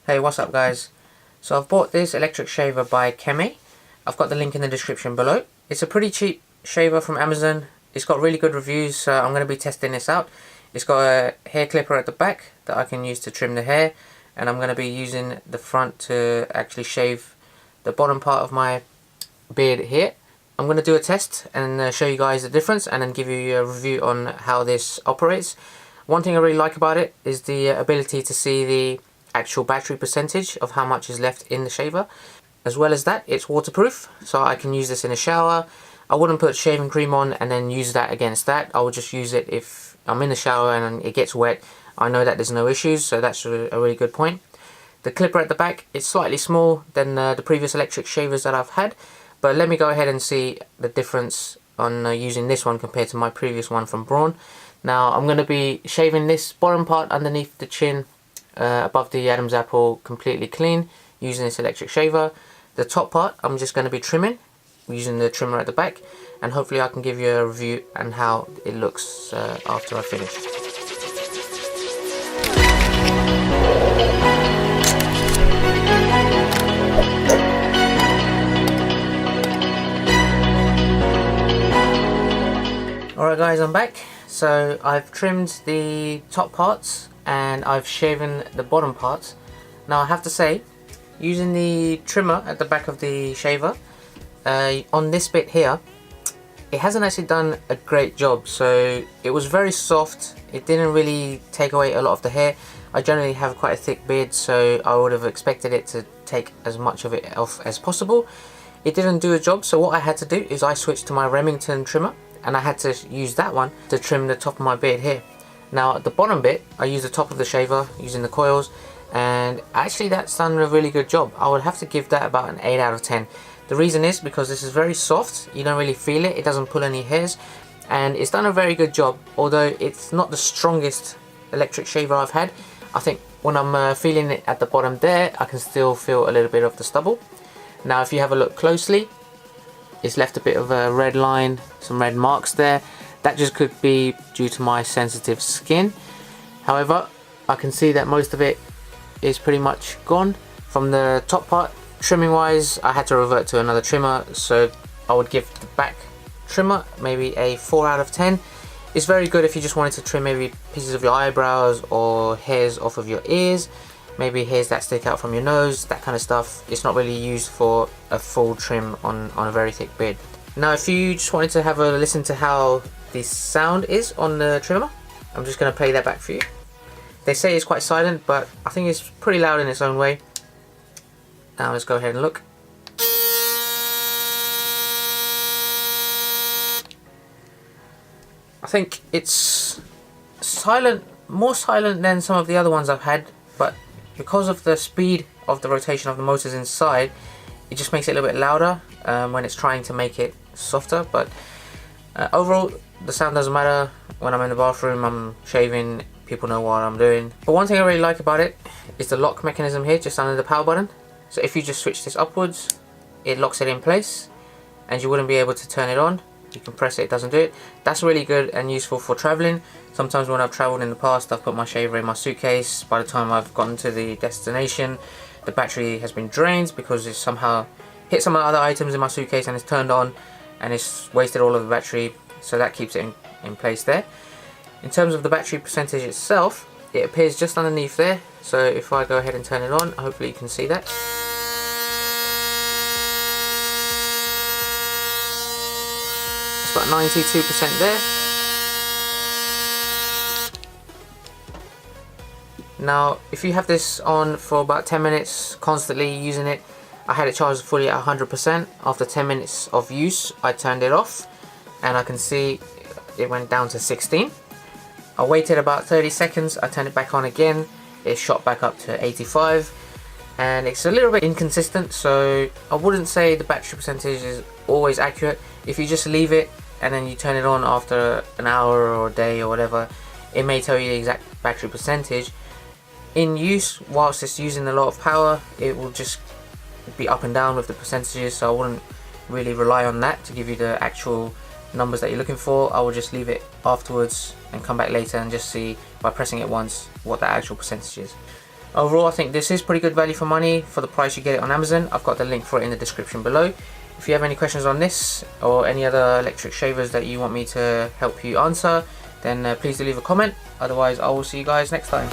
Hey, what's up guys? So I've bought this electric shaver by Kemei. I've got the link in the description below. It's a pretty cheap shaver from Amazon. It's got really good reviews, so I'm going to be testing this out. It's got a hair clipper at the back that I can use to trim the hair, and I'm going to be using the front to actually shave the bottom part of my beard here. I'm going to do a test and show you guys the difference and then give you a review on how this operates. One thing I really like about it is the ability to see the actual battery percentage of how much is left in the shaver. As well as that, it's waterproof, so I can use this in a shower. I wouldn't put shaving cream on and then use that against that. I would just use it if I'm in the shower and it gets wet. I know that there's no issues, so that's a really good point. The clipper at the back is slightly small than the previous electric shavers that I've had, but let me go ahead and see the difference on using this one compared to my previous one from Braun. Now I'm going to be shaving this bottom part underneath the chin above the Adam's apple completely clean using this electric shaver. The top part I'm just going to be trimming using the trimmer at the back, and hopefully I can give you a review and how it looks after I finish. Alright guys, I'm back. So I've trimmed the top parts and I've shaven the bottom parts. Now I have to say, using the trimmer at the back of the shaver, on this bit here, it hasn't actually done a great job. So it was very soft, it didn't really take away a lot of the hair. I generally have quite a thick beard, so I would have expected it to take as much of it off as possible. It didn't do a job, so what I had to do is I switched to my Remington trimmer, and I had to use that one to trim the top of my beard here. Now at the bottom bit, I use the top of the shaver using the coils, and actually that's done a really good job. I would have to give that about an 8 out of 10. The reason is because this is very soft, you don't really feel it, it doesn't pull any hairs, and it's done a very good job. Although it's not the strongest electric shaver I've had, I think when I'm feeling it at the bottom there, I can still feel a little bit of the stubble. Now if you have a look closely, it's left a bit of a red line, some red marks there. That just could be due to my sensitive skin. However, I can see that most of it is pretty much gone. From the top part, trimming wise, I had to revert to another trimmer, so I would give the back trimmer maybe a 4 out of 10. It's very good if you just wanted to trim maybe pieces of your eyebrows or hairs off of your ears, maybe hairs that stick out from your nose, that kind of stuff. It's not really used for a full trim on a very thick beard. Now if you just wanted to have a listen to how the sound is on the trimmer, I'm just going to play that back for you. They say it's quite silent, but I think it's pretty loud in its own way. Now let's go ahead and look. I think it's silent, more silent than some of the other ones I've had, but because of the speed of the rotation of the motors inside, it just makes it a little bit louder when it's trying to make it softer. But overall, the sound doesn't matter. When I'm in the bathroom, I'm shaving, people know what I'm doing. But one thing I really like about it is the lock mechanism here, just under the power button. So if you just switch this upwards, it locks it in place, and you wouldn't be able to turn it on. You can press it, it doesn't do it. That's really good and useful for traveling. Sometimes when I've traveled in the past, I've put my shaver in my suitcase. By the time I've gotten to the destination, the battery has been drained because it's somehow hit some other items in my suitcase and it's turned on and it's wasted all of the battery, so that keeps it in place there. In terms of the battery percentage itself, it appears just underneath there, so if I go ahead and turn it on, hopefully you can see that. It's got 92% there. Now if you have this on for about 10 minutes constantly using it, I had it charged fully at 100%. After 10 minutes of use, I turned it off and I can see it went down to 16. I waited about 30 seconds, I turned it back on again, it shot back up to 85, and it's a little bit inconsistent, so I wouldn't say the battery percentage is always accurate. If you just leave it and then you turn it on after an hour or a day or whatever, it may tell you the exact battery percentage. In use, whilst it's using a lot of power, it will just be up and down with the percentages, so I wouldn't really rely on that to give you the actual numbers that you're looking for. I will just leave it afterwards and come back later and just see by pressing it once what the actual percentage is. Overall, I think this is pretty good value for money for the price you get it on Amazon. I've got the link for it in the description below. If you have any questions on this or any other electric shavers that you want me to help you answer, then please do leave a comment. Otherwise, I will see you guys next time.